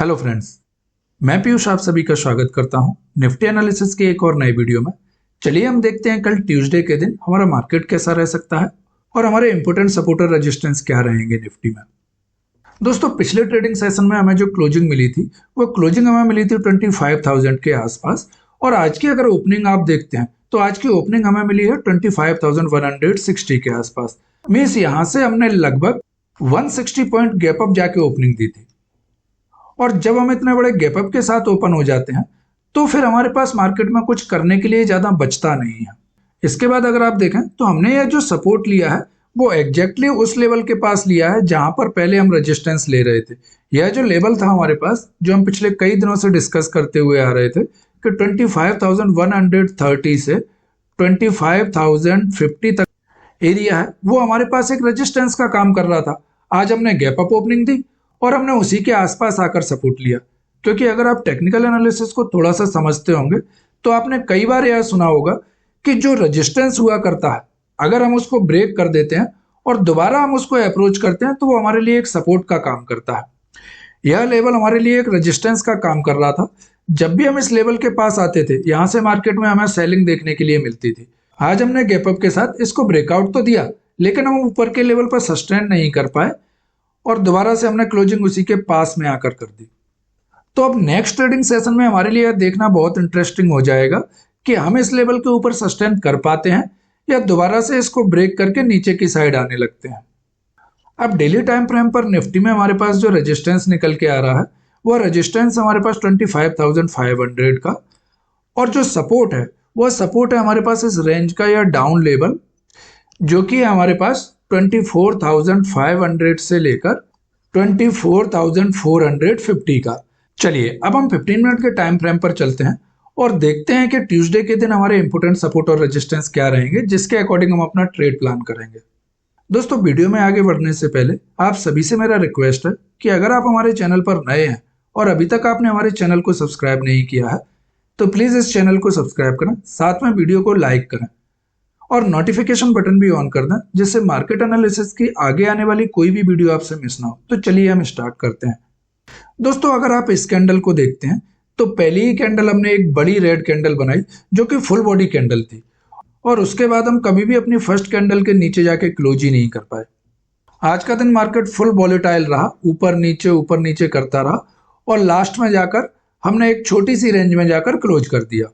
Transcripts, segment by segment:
Hello friends, मैं पीयूष आप सभी का स्वागत करता हूं निफ्टी एनालिसिस के एक और नई वीडियो में। चलिए हम देखते हैं कल ट्यूसडे के दिन हमारा मार्केट कैसा रह सकता है और हमारे इंपोर्टेंट सपोर्टर रेजिस्टेंस क्या रहेंगे निफ्टी में। दोस्तों, पिछले ट्रेडिंग सेशन में हमें जो क्लोजिंग मिली थी वो क्लोजिंग हमें मिली थी 25,000 के आसपास, और आज की अगर ओपनिंग आप देखते हैं तो आज की ओपनिंग हमें मिली है 25,160 के आसपास। मीन्स यहां से हमने लगभग 160 पॉइंट गैप अप जाके ओपनिंग दी थी, और जब हम इतने बड़े गैप अप के साथ ओपन हो जाते हैं तो फिर हमारे पास मार्केट में कुछ करने के लिए ज्यादा बचता नहीं है। इसके बाद अगर आप देखें तो हमने यह जो सपोर्ट लिया है वो एग्जैक्टली उस लेवल के पास लिया है जहां पर पहले हम रेजिस्टेंस ले रहे थे। यह जो लेवल था हमारे पास, जो हम पिछले कई दिनों से डिस्कस करते हुए आ रहे थे कि 25,130 से 25,050 तक एरिया है, वो हमारे पास एक रेजिस्टेंस का काम कर रहा था। आज हमने गैप अप ओपनिंग दी और हमने उसी के आसपास आकर सपोर्ट लिया, क्योंकि अगर आप टेक्निकल एनालिसिस को थोड़ा सा समझते होंगे तो आपने कई बार यह सुना होगा कि जो रेजिस्टेंस हुआ करता है, अगर हम उसको ब्रेक कर देते हैं और दोबारा हम उसको अप्रोच करते हैं तो वो हमारे लिए एक सपोर्ट का काम करता है। यह लेवल हमारे लिए एक रेजिस्टेंस का काम कर रहा था। जब भी हम इस लेवल के पास आते थे, यहां से मार्केट में हमें सेलिंग देखने के लिए मिलती थी। आज हमने गैप अप के साथ इसको ब्रेकआउट तो दिया, लेकिन हम ऊपर के लेवल पर सस्टेन नहीं कर पाए और दोबारा से हमने क्लोजिंग उसी के पास में आकर कर दी। तो अब नेक्स्ट ट्रेडिंग सेशन में हमारे लिए देखना बहुत इंटरेस्टिंग हो जाएगा कि हम इस लेवल के ऊपर सस्टेन कर पाते हैं या दोबारा से इसको ब्रेक करके नीचे की साइड आने लगते हैं। अब डेली टाइम फ्रेम पर निफ्टी में हमारे पास जो रेजिस्टेंस निकल के आ रहा है वो रेजिस्टेंस हमारे पास 25,500 का, और जो सपोर्ट है वो सपोर्ट है हमारे पास इस रेंज का या डाउन लेवल, जो कि हमारे पास 24,500 से लेकर 24,450 का। चलिए अब हम 15 मिनट के टाइम फ्रेम पर चलते हैं और देखते हैं कि ट्यूसडे के दिन हमारे इंपोर्टेंट सपोर्ट और रेजिस्टेंस क्या रहेंगे, जिसके अकॉर्डिंग हम अपना ट्रेड प्लान करेंगे। दोस्तों, वीडियो में आगे बढ़ने से पहले आप सभी से मेरा रिक्वेस्ट है कि अगर आप हमारे चैनल पर नए हैं और अभी तक आपने हमारे चैनल को सब्सक्राइब नहीं किया है तो प्लीज इस चैनल को सब्सक्राइब करें, साथ में वीडियो को लाइक करें और नोटिफिकेशन बटन भी ऑन कर दें, जिससे मार्केट एनालिसिस की आगे आने वाली कोई भी वीडियो आपसे मिस ना हो। तो चलिए हम स्टार्ट करते हैं। दोस्तों, अगर आप इस कैंडल को देखते हैं तो पहली ही कैंडल हमने एक बड़ी रेड कैंडल बनाई जो कि फुल बॉडी कैंडल थी, और उसके बाद हम कभी भी अपनी फर्स्ट कैंडल के नीचे जाके क्लोज ही नहीं कर पाए। आज का दिन मार्केट फुल वॉलेटाइल रहा, ऊपर नीचे करता रहा, और लास्ट में जाकर हमने एक छोटी सी रेंज में जाकर क्लोज कर दिया।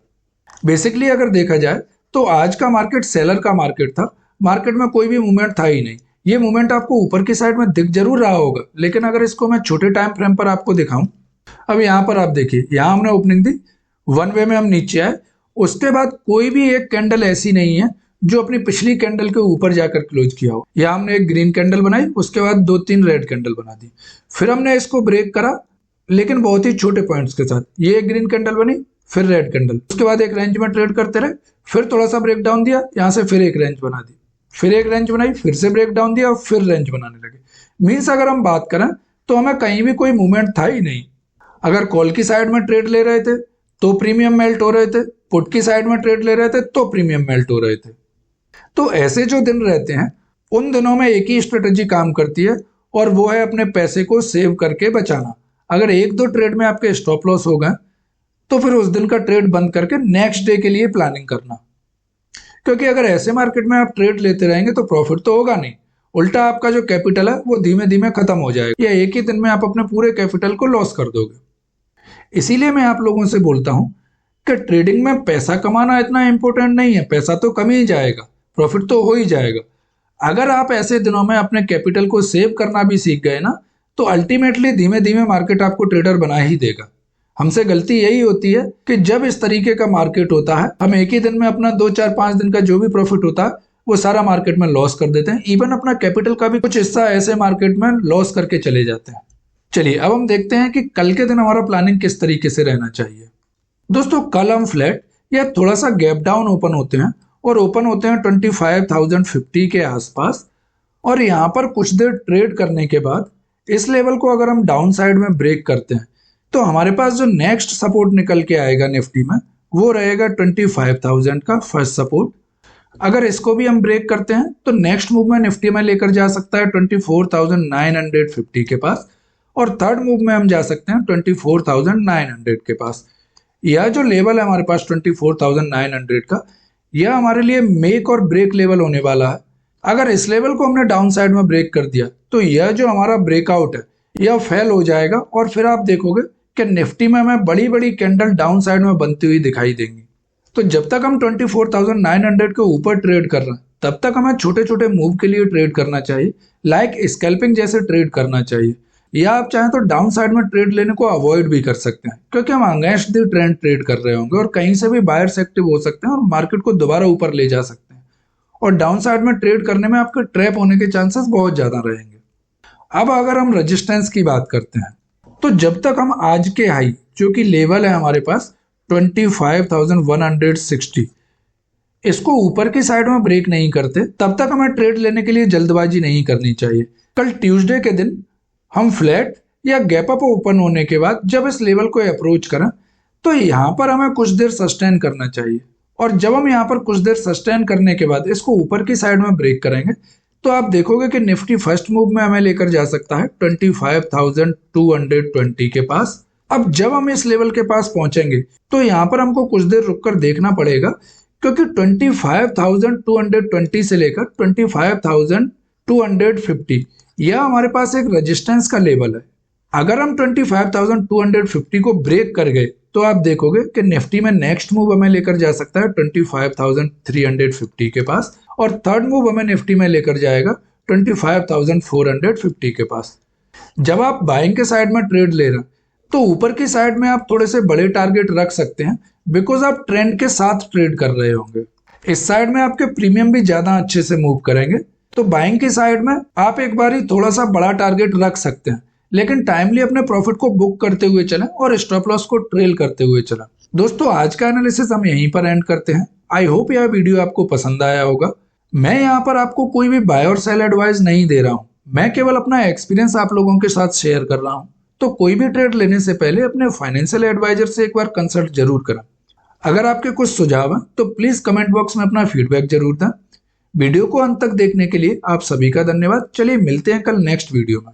बेसिकली अगर देखा जाए तो आज का मार्केट सेलर का मार्केट था। मार्केट में कोई भी मूवमेंट था ही नहीं। ये मूवमेंट आपको ऊपर की साइड में दिख जरूर रहा होगा, लेकिन अगर इसको मैं छोटे टाइम फ्रेम पर आपको दिखाऊं, अब यहाँ पर आप देखिए, यहाँ हमने ओपनिंग दी, वन वे में हम नीचे आए, उसके बाद कोई भी एक कैंडल ऐसी नहीं है जो अपनी पिछली कैंडल के ऊपर जाकर क्लोज किया हो। यहाँ हमने एक ग्रीन कैंडल बनाई, उसके बाद 2-3 रेड कैंडल बना दी, फिर हमने इसको ब्रेक करा, लेकिन बहुत ही छोटे पॉइंट्स के साथ। ये एक ग्रीन कैंडल बनी, फिर रेड कैंडल, उसके बाद एक रेंज में ट्रेड करते रहे, फिर थोड़ा सा ब्रेक डाउन दिया, यहां से फिर एक रेंज बना दी, फिर एक रेंज बनाई, फिर से ब्रेक डाउन दिया और फिर रेंज बनाने लगे। मीन्स अगर हम बात करें तो हमें कहीं भी कोई मूवमेंट था ही नहीं। अगर कॉल की साइड में ट्रेड ले रहे थे तो प्रीमियम मेल्ट हो रहे थे, पुट की साइड में ट्रेड ले रहे थे तो प्रीमियम मेल्ट हो रहे थे। तो ऐसे जो दिन रहते हैं उन दिनों में एक ही स्ट्रेटेजी काम करती है, और वो है अपने पैसे को सेव करके बचाना। अगर 1-2 ट्रेड में आपके स्टॉप लॉस हो गए तो फिर उस दिन का ट्रेड बंद करके नेक्स्ट डे के लिए प्लानिंग करना, क्योंकि अगर ऐसे मार्केट में आप ट्रेड लेते रहेंगे तो प्रॉफिट तो होगा नहीं, उल्टा आपका जो कैपिटल है वो धीमे धीमे खत्म हो जाएगा, या एक ही दिन में आप अपने पूरे कैपिटल को लॉस कर दोगे। इसीलिए मैं आप लोगों से बोलता हूं कि ट्रेडिंग में पैसा कमाना इतना इंपॉर्टेंट नहीं है। पैसा तो कम ही जाएगा, प्रॉफिट तो हो ही जाएगा। अगर आप ऐसे दिनों में अपने कैपिटल को सेव करना भी सीख गए ना, तो अल्टीमेटली धीमे धीमे मार्केट आपको ट्रेडर बना ही देगा। हमसे गलती यही होती है कि जब इस तरीके का मार्केट होता है, हम एक ही दिन में अपना 2-4-5 दिन का जो भी प्रॉफिट होता है वो सारा मार्केट में लॉस कर देते हैं। इवन अपना कैपिटल का भी कुछ हिस्सा ऐसे मार्केट में लॉस करके चले जाते हैं। चलिए अब हम देखते हैं कि कल के दिन हमारा प्लानिंग किस तरीके से रहना चाहिए। दोस्तों, कल हम फ्लैट या थोड़ा सा गैप डाउन ओपन होते हैं, और ओपन होते हैं 25,050 के आसपास, और यहाँ पर कुछ देर ट्रेड करने के बाद इस लेवल को अगर हम डाउन साइड में ब्रेक करते हैं तो हमारे पास जो नेक्स्ट सपोर्ट निकल के आएगा निफ्टी में वो रहेगा 25,000 का फर्स्ट सपोर्ट। अगर इसको भी हम ब्रेक करते हैं तो नेक्स्ट मूव में निफ्टी में लेकर जा सकता है 24,950 के पास, और थर्ड मूव में हम जा सकते हैं 24,900 के पास। यह जो लेवल है हमारे पास 24,900 का, यह हमारे लिए मेक और ब्रेक लेवल होने वाला है। अगर इस लेवल को हमने डाउन साइड में ब्रेक कर दिया तो यह जो हमारा ब्रेकआउट है यह फेल हो जाएगा और फिर आप देखोगे कि निफ्टी में हमें बड़ी बड़ी कैंडल डाउन साइड में बनती हुई दिखाई देंगी। तो जब तक हम 24,900 के ऊपर ट्रेड कर रहे हैं तब तक हमें छोटे छोटे मूव के लिए ट्रेड करना चाहिए, लाइक स्कैल्पिंग जैसे ट्रेड करना चाहिए, या आप चाहें तो डाउन साइड में ट्रेड लेने को अवॉइड भी कर सकते हैं क्योंकि हम अगेंस्ट द ट्रेंड ट्रेड कर रहे होंगे और कहीं से भी बायर्स एक्टिव हो सकते हैं और मार्केट को दोबारा ऊपर ले जा सकते हैं और डाउन साइड में ट्रेड करने में आपके ट्रैप होने के चांसेस बहुत ज्यादा रहेंगे। अब अगर हम रेजिस्टेंस की बात करते हैं तो जब तक हम आज के हाई जो कि लेवल है हमारे पास 25,160 इसको ऊपर की साइड में ब्रेक नहीं करते तब तक हमें ट्रेड लेने के लिए जल्दबाजी नहीं करनी चाहिए। कल ट्यूसडे के दिन हम फ्लैट या गैप अप ओपन होने के बाद जब इस लेवल को अप्रोच करें तो यहाँ पर हमें कुछ देर सस्टेन करना चाहिए और जब हम यहाँ पर कुछ देर सस्टेन करने के बाद इसको ऊपर की साइड में ब्रेक करेंगे तो आप देखोगे कि निफ्टी फर्स्ट मूव में हमें लेकर जा सकता है 25,220 के पास। अब जब हम इस लेवल के पास पहुंचेंगे तो यहाँ पर हमको कुछ देर रुककर देखना पड़ेगा क्योंकि 25,220 से लेकर 25,250 यह हमारे पास एक रेजिस्टेंस का लेवल है। अगर हम 25,250 को ब्रेक कर गए तो आप देखोगे कि निफ्टी में नेक्स्ट मूव हमें लेकर जा सकता है 25,350 के पास और थर्ड मूव हमें निफ्टी में लेकर जाएगा 25,450 के पास। जब आप बाइंग के साइड में ट्रेड ले रहे हैं तो ऊपर की साइड में आप थोड़े से बड़े टारगेट रख सकते हैं बिकॉज आप ट्रेंड के साथ ट्रेड कर रहे होंगे। इस साइड में आपके प्रीमियम भी ज्यादा अच्छे से मूव करेंगे। तो बाइंग की साइड में आप एक बार ही थोड़ा सा बड़ा टारगेट रख सकते हैं लेकिन टाइमली अपने प्रॉफिट को बुक करते हुए चलें और स्टॉप लॉस को ट्रेल करते हुए चलें। दोस्तों आज का एनालिसिस हम यहीं पर एंड करते हैं। आई होप यह वीडियो आपको पसंद आया होगा। मैं यहाँ पर आपको कोई भी बाय और सेल एडवाइस नहीं दे रहा हूँ, मैं केवल अपना एक्सपीरियंस आप लोगों के साथ शेयर कर रहा हूँ। तो कोई भी ट्रेड लेने से पहले अपने फाइनेंशियल एडवाइजर से एक बार कंसल्ट जरूर करें। अगर आपके कुछ सुझाव हैं तो प्लीज कमेंट बॉक्स में अपना फीडबैक जरूर दें। वीडियो को अंत तक देखने के लिए आप सभी का धन्यवाद। चलिए मिलते हैं कल नेक्स्ट वीडियो में।